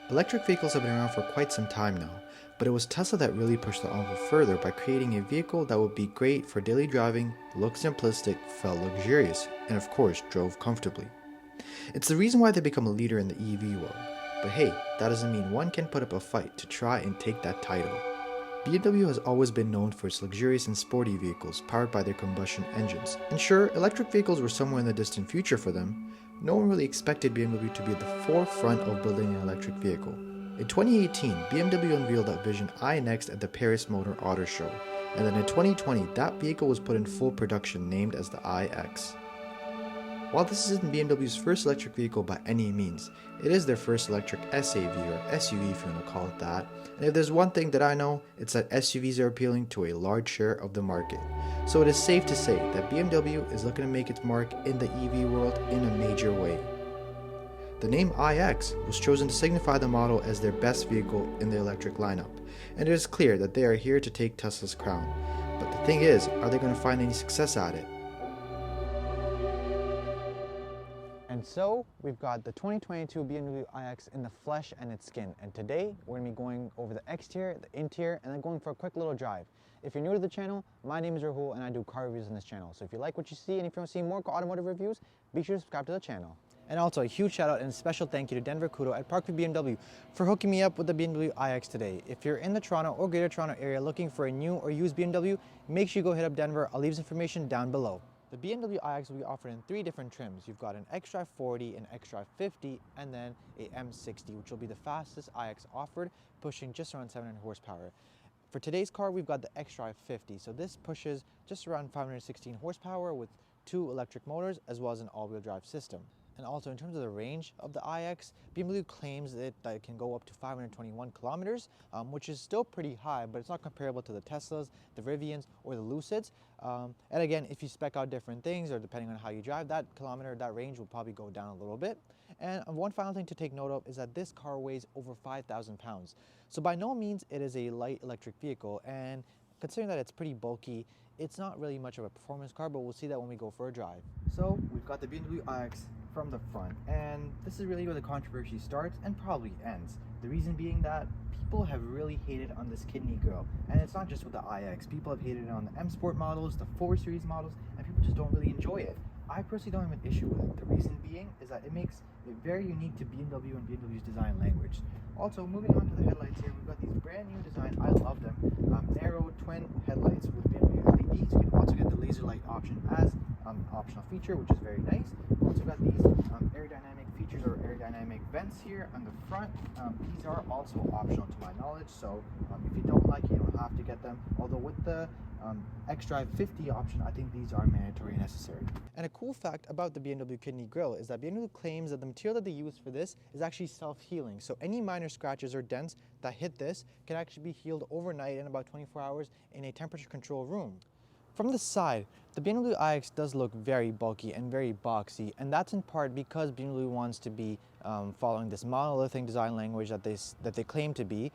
Electric vehicles have been around for quite some time now, but it was Tesla that really pushed the envelope further by creating a vehicle that would be great for daily driving, looked simplistic, felt luxurious, and of course drove comfortably. It's the reason why they become a leader in the EV world. But hey, that doesn't mean one can put up a fight to try and take that title. BMW has always been known for its luxurious and sporty vehicles powered by their combustion engines. And sure, electric vehicles were somewhere in the distant future for them. No one really expected BMW to be at the forefront of building an electric vehicle. In 2018, BMW unveiled that vision iNext at the Paris Motor Auto Show, and then in 2020, that vehicle was put in full production named as the iX. While this isn't BMW's first electric vehicle by any means, it is their first electric SAV or SUV if you want to call it that, and if there's one thing that I know, it's that SUVs are appealing to a large share of the market. So it is safe to say that BMW is looking to make its mark in the EV world in a major way. The name iX was chosen to signify the model as their best vehicle in the electric lineup, and it is clear that they are here to take Tesla's crown. But the thing is, are they going to find any success at it? And so we've got the 2022 BMW iX in the flesh and its skin. And today we're going to be going over the exterior, the interior, and then going for a quick little drive. If you're new to the channel, my name is Rahul and I do car reviews on this channel. So if you like what you see and if you want to see more automotive reviews, be sure to subscribe to the channel. And also a huge shout out and a special thank you to Denver.Coutu at Parkview BMW for hooking me up with the BMW iX today. If you're in the Toronto or Greater Toronto area looking for a new or used BMW, make sure you go hit up Denver. I'll leave this information down below. The BMW iX will be offered in 3 different trims. You've got an xDrive 40, an xDrive 50, and then a M60, which will be the fastest iX offered, pushing just around 700 horsepower. For today's car, we've got the xDrive 50. So this pushes just around 516 horsepower with 2 electric motors as well as an all-wheel drive system. And also in terms of the range of the iX, BMW claims that it can go up to 521 kilometers, which is still pretty high, but it's not comparable to the Teslas, the Rivians, or the Lucids. And again, if you spec out different things, or depending on how you drive, that range will probably go down a little bit. And one final thing to take note of is that this car weighs over 5,000 pounds. So by no means it is a light electric vehicle, and considering that it's pretty bulky, it's not really much of a performance car, but we'll see that when we go for a drive. So we've got the BMW iX from the front, and this is really where the controversy starts and probably ends. The reason being that people have really hated on this kidney grille, and it's not just with the iX. People have hated on the M Sport models, the 4 Series models, and people just don't really enjoy it. I personally don't have an issue with it. The reason being is that it makes it very unique to BMW and BMW's design language. Also, moving on to the headlights here, we've got these brand new design. I love them. Narrow twin headlights with BMW LEDs. You can also get the laser light option as an optional feature, which is very nice. We've also got these aerodynamic features or aerodynamic vents here on the front. These are also optional to my knowledge, so if you don't like it, you don't have to get them. Although with the xDrive 50 option, I think these are mandatory and necessary. And a cool fact about the BMW kidney grille is that BMW claims that the material that they use for this is actually self-healing. So any minor scratches or dents that hit this can actually be healed overnight in about 24 hours in a temperature control room. From the side, the BMW iX does look very bulky and very boxy, and that's in part because BMW wants to be following this monolithic design language that they claim to be.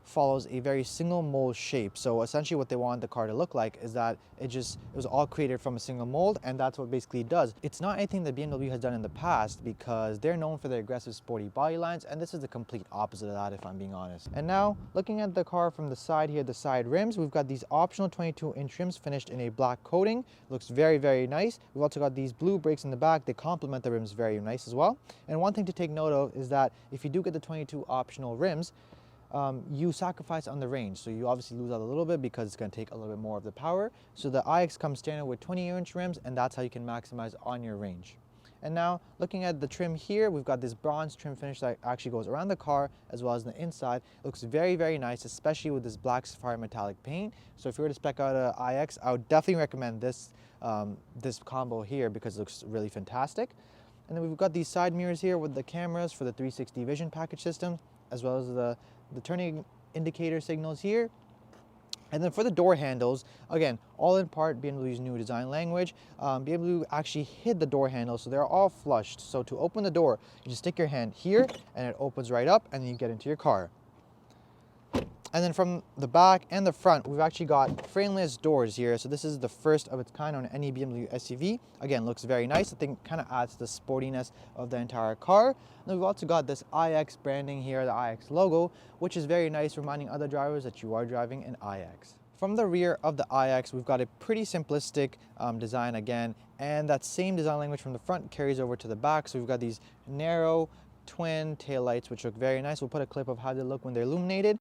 Follows a very single mold shape. So essentially what they want the car to look like is that it was all created from a single mold, and that's what basically it does. It's not anything that BMW has done in the past because they're known for their aggressive sporty body lines, and this is the complete opposite of that if I'm being honest. And now looking at the car from the side here, the side rims, we've got these optional 22-inch rims finished in a black coating. Looks very, very nice. We've also got these blue brakes in the back. They complement the rims very nice as well. And one thing to take note of is that if you do get the 22 optional rims, you sacrifice on the range, so you obviously lose out a little bit because it's going to take a little bit more of the power. So the iX comes standard with 20-inch rims, and that's how you can maximize on your range. And now looking at the trim here, we've got this bronze trim finish that actually goes around the car as well as the inside. It looks very, very nice, especially with this black sapphire metallic paint. So if you were to spec out an iX, I would definitely recommend this combo here because it looks really fantastic. And then we've got these side mirrors here with the cameras for the 360 vision package system, as well as the turning indicator signals here. And then for the door handles, again, all in part BMW's new design language. BMW actually hid the door handles, so they're all flushed. So to open the door, you just stick your hand here and it opens right up and then you get into your car. And then from the back and the front, we've actually got frameless doors here. So this is the first of its kind on any BMW SUV. Again, looks very nice. I think kind of adds to the sportiness of the entire car. And we've also got this iX branding here, the iX logo, which is very nice, reminding other drivers that you are driving an iX. From the rear of the iX, we've got a pretty simplistic design again, and that same design language from the front carries over to the back. So we've got these narrow twin taillights, which look very nice. We'll put a clip of how they look when they're illuminated.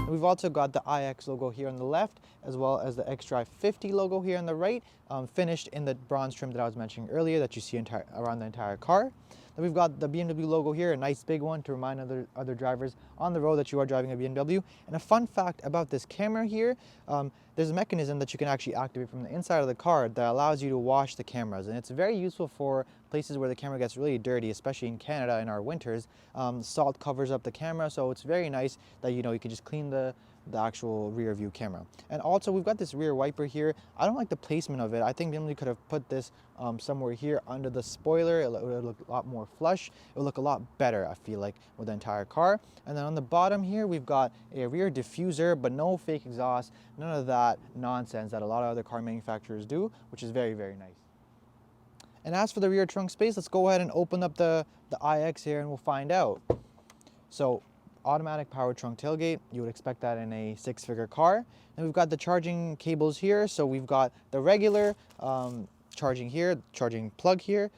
We've also got the iX logo here on the left, as well as the xDrive 50 logo here on the right, finished in the bronze trim that I was mentioning earlier that you see around the entire car. Then we've got the BMW logo here, a nice big one to remind other drivers on the road that you are driving a BMW. And a fun fact about this camera here, there's a mechanism that you can actually activate from the inside of the car that allows you to wash the cameras. And it's very useful for places where the camera gets really dirty, especially in Canada in our winters. Salt covers up the camera, so it's very nice that you can just clean the actual rear view camera. And also we've got this rear wiper here. I don't like the placement of it. I think BMW could have put this somewhere here under the spoiler. It would look a lot more flush. It would look a lot better, I feel like, with the entire car. And then on the bottom here, we've got a rear diffuser, but no fake exhaust, none of that nonsense that a lot of other car manufacturers do, which is very, very nice. And as for the rear trunk space, let's go ahead and open up the iX here and we'll find out. So automatic power trunk tailgate, you would expect that in a six-figure car. And we've got the charging cables here. So we've got the regular charging here, charging plug here.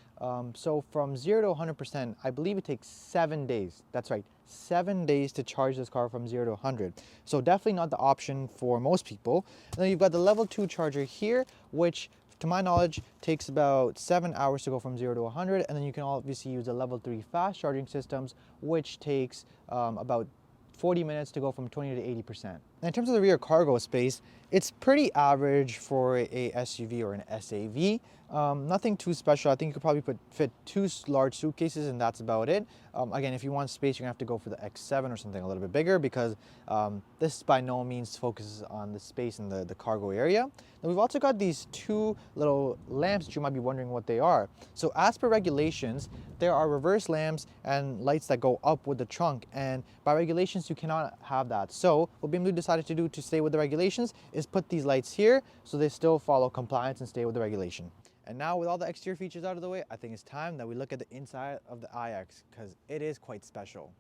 So from 0 to 100%, I believe it takes 7 days. That's right, 7 days to charge this car from 0 to 100. So definitely not the option for most people. And then you've got the level 2 charger here, which to my knowledge takes about 7 hours to go from 0 to 100. And then you can obviously use the level 3 fast charging systems, which takes about 40 minutes to go from 20 to 80%. And in terms of the rear cargo space, it's pretty average for a SUV or an SAV. Nothing too special. I think you could probably fit 2 large suitcases and that's about it. Again, if you want space, you're gonna have to go for the X7 or something a little bit bigger because this by no means focuses on the space in the cargo area. And we've also got these 2 little lamps that you might be wondering what they are. So as per regulations, there are reverse lamps and lights that go up with the trunk, and by regulations you cannot have that. So what BMW decided to do to stay with the regulations is put these lights here so they still follow compliance and stay with the regulation. And now with all the exterior features out of the way, I think it's time that we look at the inside of the iX because it is quite special.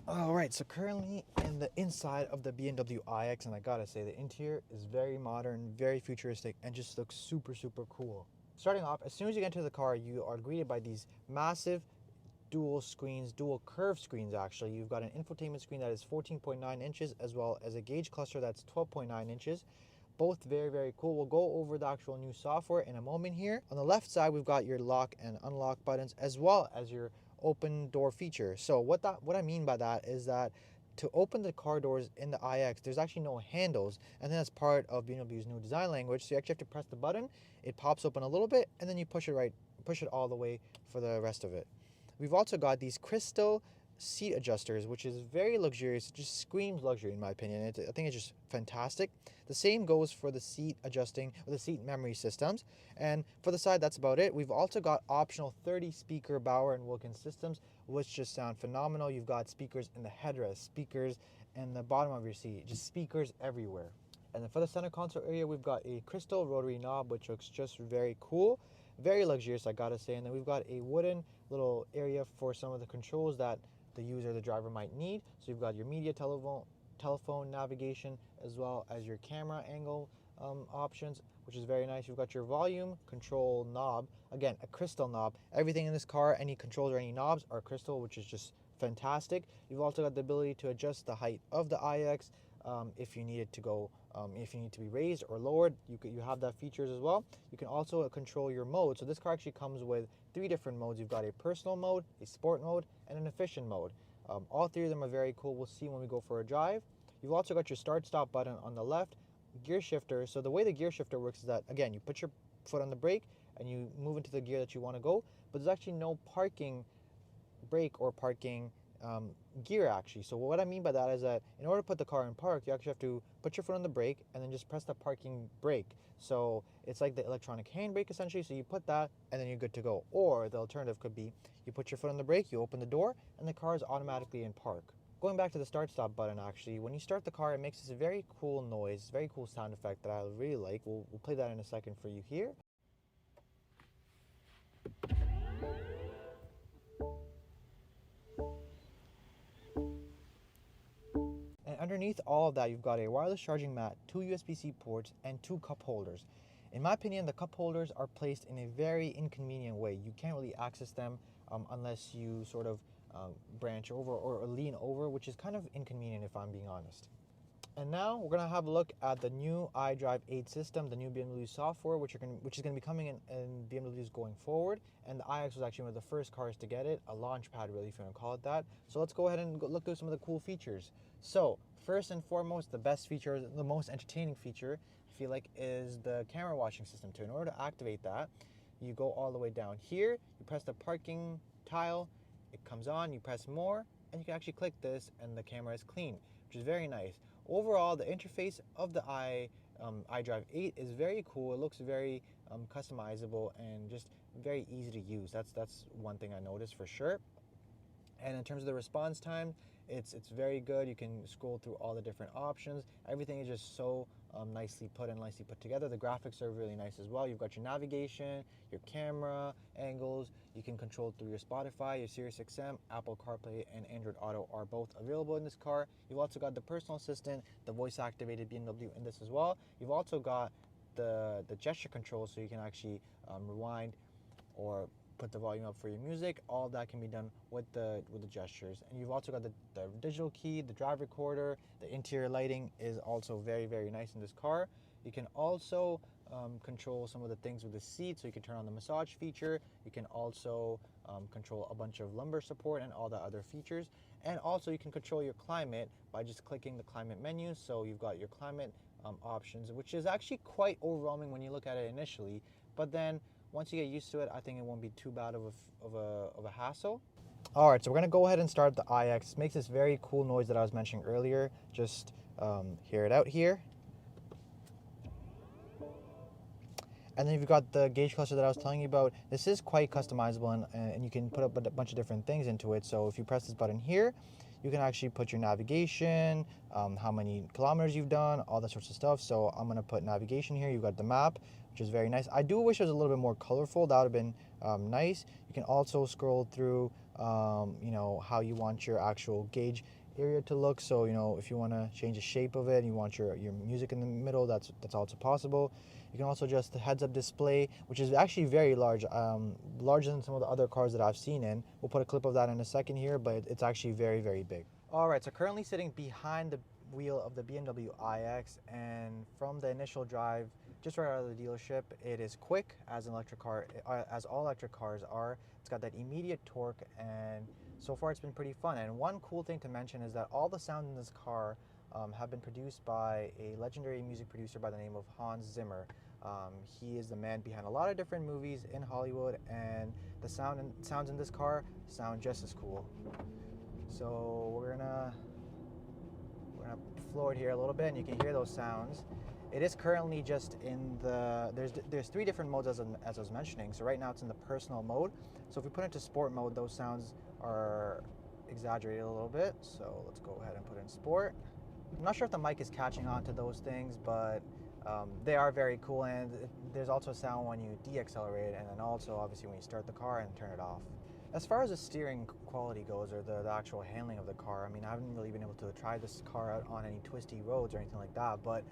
All right, so currently in the inside of the BMW iX, and I gotta say the interior is very modern, very futuristic, and just looks super, super cool. Starting off, as soon as you get into the car, you are greeted by these massive dual screens, dual curved screens actually. You've got an infotainment screen that is 14.9 inches as well as a gauge cluster that's 12.9 inches. Both very, very cool. We'll go over the actual new software in a moment here. On the left side, we've got your lock and unlock buttons as well as your open door feature. So what I mean by that is that to open the car doors in the iX, there's actually no handles, and then that's part of BMW's new design language. So you actually have to press the button, it pops open a little bit, and then you push it all the way for the rest of it. We've also got these crystal seat adjusters, which is very luxurious. It just screams luxury in my opinion. I think it's just fantastic. The same goes for the seat adjusting or the seat memory systems. And for the side, that's about it. We've also got optional 30 speaker Bauer and Wilkins systems, which just sound phenomenal. You've got speakers in the headrest, speakers in the bottom of your seat, just speakers everywhere. And then for the center console area, we've got a crystal rotary knob, which looks just very cool. Very luxurious, I gotta say. And then we've got a wooden little area for some of the controls that the user, the driver might need. So you've got your media, telephone navigation, as well as your camera angle options, which is very nice. You've got your volume control knob, again, a crystal knob. Everything in this car, any controls or any knobs are crystal, which is just fantastic. You've also got the ability to adjust the height of the iX if you need it to go, if you need to be raised or lowered, you have that features as well. You can also control your mode. So this car actually comes with 3 different modes. You've got a personal mode, a sport mode, and an efficient mode. All 3 of them are very cool. We'll see when we go for a drive. You've also got your start-stop button on the left, gear shifter. So the way the gear shifter works is that, again, you put your foot on the brake and you move into the gear that you want to go, but there's actually no parking brake or parking gear actually. So what I mean by that is that in order to put the car in park, you actually have to put your foot on the brake and then just press the parking brake. So it's like the electronic handbrake essentially. So you put that and then you're good to go. Or the alternative could be you put your foot on the brake, you open the door, and the car is automatically in park. Going back to the start stop button actually, when you start the car, it makes this very cool noise, very cool sound effect that I really like. We'll play that in a second for you here. And underneath all of that, you've got a wireless charging mat, 2 USB-C ports, and 2 cup holders. In my opinion, the cup holders are placed in a very inconvenient way. You can't really access them unless you sort of branch over or lean over, which is kind of inconvenient if I'm being honest. And now we're going to have a look at the new iDrive 8 system, the new BMW software, which is going to be coming in BMWs going forward. And the iX was actually one of the first cars to get it, a launch pad really, if you want to call it that. So let's go ahead and look through some of the cool features. So first and foremost, the best feature, the most entertaining feature, I feel like, is the camera watching system too. In order to activate that, you go all the way down here, you press the parking tile, it comes on, you press more, and you can actually click this and the camera is clean, which is very nice. Overall, the interface of the iDrive 8 is very cool. It looks very customizable and just very easy to use. That's one thing I noticed for sure. And in terms of the response time, it's very good. You can scroll through all the different options. Everything is just so nicely put and nicely put together. The graphics are really nice as well. You've got your navigation, your camera angles. You can control through your Spotify, your SiriusXM, Apple CarPlay, and Android Auto are both available in this car. You've also got the personal assistant, the voice-activated BMW in this as well. You've also got the gesture control, so you can actually rewind or put the volume up for your music. All of that can be done with the gestures. And you've also got the digital key, the drive recorder. The interior lighting is also very, very nice in this car. You can also control some of the things with the seat, so you can turn on the massage feature. You can also control a bunch of lumbar support and all the other features. And also you can control your climate by just clicking the climate menu. So you've got your climate options, which is actually quite overwhelming when you look at it initially, but then once you get used to it, I think it won't be too bad of a hassle. All right, so we're gonna go ahead and start the iX. It makes this very cool noise that I was mentioning earlier. Just hear it out here. And then you've got the gauge cluster that I was telling you about. This is quite customizable, and you can put up a bunch of different things into it. So if you press this button here, you can actually put your navigation, how many kilometers you've done, all that sorts of stuff. So I'm gonna put navigation here. You've got the map, which is very nice. I do wish it was a little bit more colorful. That would have been nice. You can also scroll through, how you want your actual gauge area to look. So, if you want to change the shape of it and you want your music in the middle, that's also possible. You can also adjust the heads-up display, which is actually very large, larger than some of the other cars that I've seen in. We'll put a clip of that in a second here, but it's actually very, very big. All right, so currently sitting behind the wheel of the BMW iX, and from the initial drive, just right out of the dealership, it is quick as an electric car, as all electric cars are. It's got that immediate torque, and so far it's been pretty fun. And one cool thing to mention is that all the sounds in this car have been produced by a legendary music producer by the name of Hans Zimmer. He is the man behind a lot of different movies in Hollywood, and the sounds in this car sound just as cool. So we're gonna floor it here a little bit, and you can hear those sounds. It is currently just in there's 3 different modes as I was mentioning. So right now it's in the personal mode. So if we put it into sport mode, those sounds are exaggerated a little bit. So let's go ahead and put it in sport. I'm not sure if the mic is catching on to those things, but they are very cool. And there's also a sound when you de-accelerate, and then also obviously when you start the car and turn it off. As far as the steering quality goes, or the actual handling of the car, I mean, I haven't really been able to try this car out on any twisty roads or anything like that, but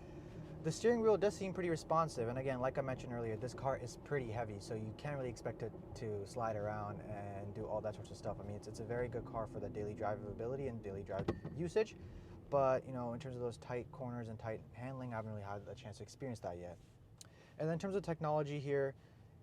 the steering wheel does seem pretty responsive. And again, like I mentioned earlier, this car is pretty heavy, so you can't really expect it to slide around and do all that sorts of stuff. I mean, it's a very good car for the daily drivability and daily drive usage, but in terms of those tight corners and tight handling, I haven't really had a chance to experience that yet. And then in terms of technology here,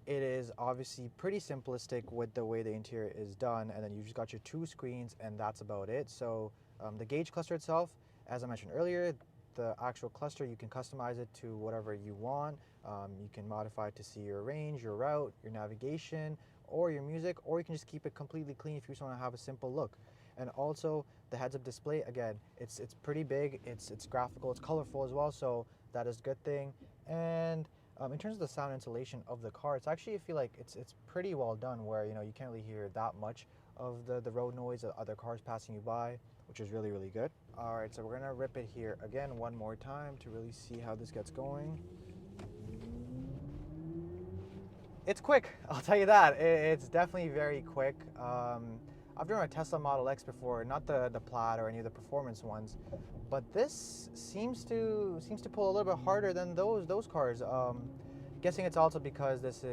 it is obviously pretty simplistic with the way the interior is done, and then you've just got your 2 screens, and that's about it. So the gauge cluster itself, as I mentioned earlier, the actual cluster, you can customize it to whatever you want. You can modify it to see your range, your route, your navigation, or your music, or you can just keep it completely clean if you just want to have a simple look. And also the heads-up display, again, it's pretty big, it's graphical, it's colorful as well, so that is a good thing. And in terms of the sound insulation of the car, it's actually, I feel like it's pretty well done, where you can't really hear that much of the road noise of other cars passing you by, which is really, really good. All right, so we're gonna rip it here again one more time to really see how this gets going. It's quick, I'll tell you that. It's definitely very quick. I've driven a Tesla Model X before, not the Plaid or any of the performance ones, but this seems to pull a little bit harder than those cars. Guessing it's also because this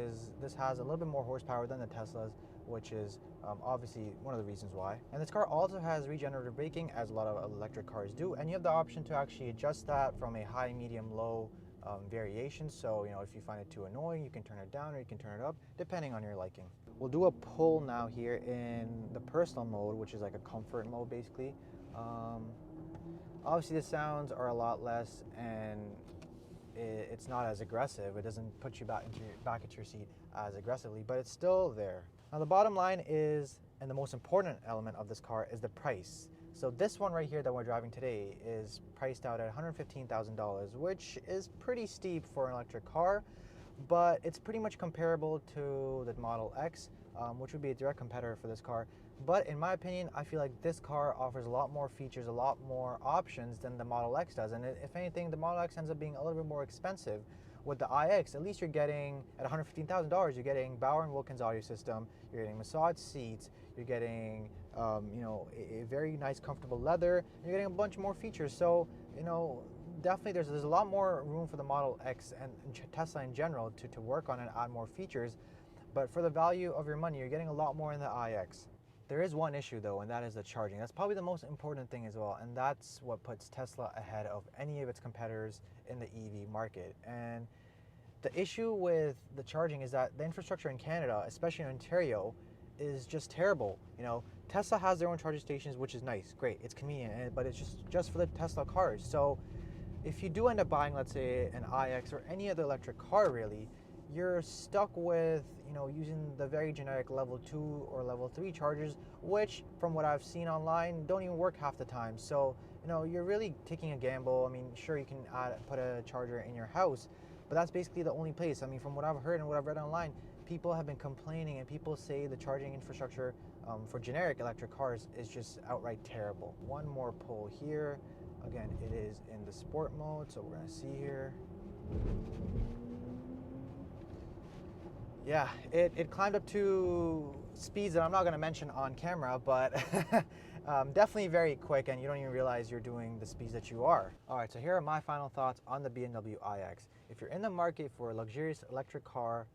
has a little bit more horsepower than the Teslas, which is obviously one of the reasons why. And this car also has regenerative braking, as a lot of electric cars do, and you have the option to actually adjust that from a high, medium, low variation. So if you find it too annoying, you can turn it down or you can turn it up, depending on your liking. We'll do a pull now here in the personal mode, which is like a comfort mode basically. Obviously the sounds are a lot less, and it's not as aggressive. It doesn't put you back into your seat as aggressively, but it's still there. Now the bottom line is, and the most important element of this car, is the price. So this one right here that we're driving today is priced out at $115,000, which is pretty steep for an electric car, but it's pretty much comparable to the Model X, which would be a direct competitor for this car. But in my opinion, I feel like this car offers a lot more features, a lot more options than the Model X does. And if anything, the Model X ends up being a little bit more expensive. With the iX, at least you're getting, at $115,000, you're getting Bauer & Wilkins audio system, you're getting massage seats, you're getting a very nice comfortable leather, and you're getting a bunch more features. So definitely there's a lot more room for the Model X and Tesla in general to work on and add more features. But for the value of your money, you're getting a lot more in the iX. There is one issue though, and that is the charging. That's probably the most important thing as well, and that's what puts Tesla ahead of any of its competitors in the EV market. And the issue with the charging is that the infrastructure in Canada, especially in Ontario, is just terrible. Tesla has their own charging stations, which is nice, great, it's convenient, but it's just for the Tesla cars. So if you do end up buying, let's say, an iX or any other electric car really, you're stuck with using the very generic level 2 or level 3 chargers, which from what I've seen online don't even work half the time. So you're really taking a gamble. I mean, sure, you can put a charger in your house, but that's basically the only place. I mean, from what I've heard and what I've read online, people have been complaining, and people say the charging infrastructure for generic electric cars is just outright terrible. One more pull here. Again, it is in the sport mode, so we're gonna see here. Yeah, it climbed up to speeds that I'm not going to mention on camera, but definitely very quick, and you don't even realize you're doing the speeds that you are. All right, so here are my final thoughts on the BMW iX. If you're in the market for a luxurious electric car,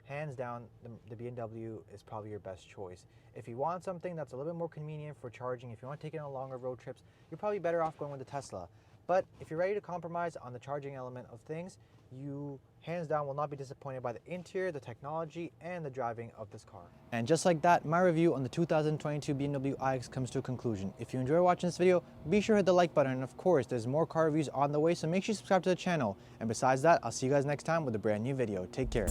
hands down, the BMW is probably your best choice. If you want something that's a little bit more convenient for charging, if you want to take it on longer road trips, you're probably better off going with the Tesla. But if you're ready to compromise on the charging element of things, you hands down will not be disappointed by the interior, the technology, and the driving of this car. And just like that, my review on the 2022 BMW iX comes to a conclusion. If you enjoy watching this video, be sure to hit the like button, and of course, there's more car reviews on the way, so make sure you subscribe to the channel. And besides that, I'll see you guys next time with a brand new video. Take care.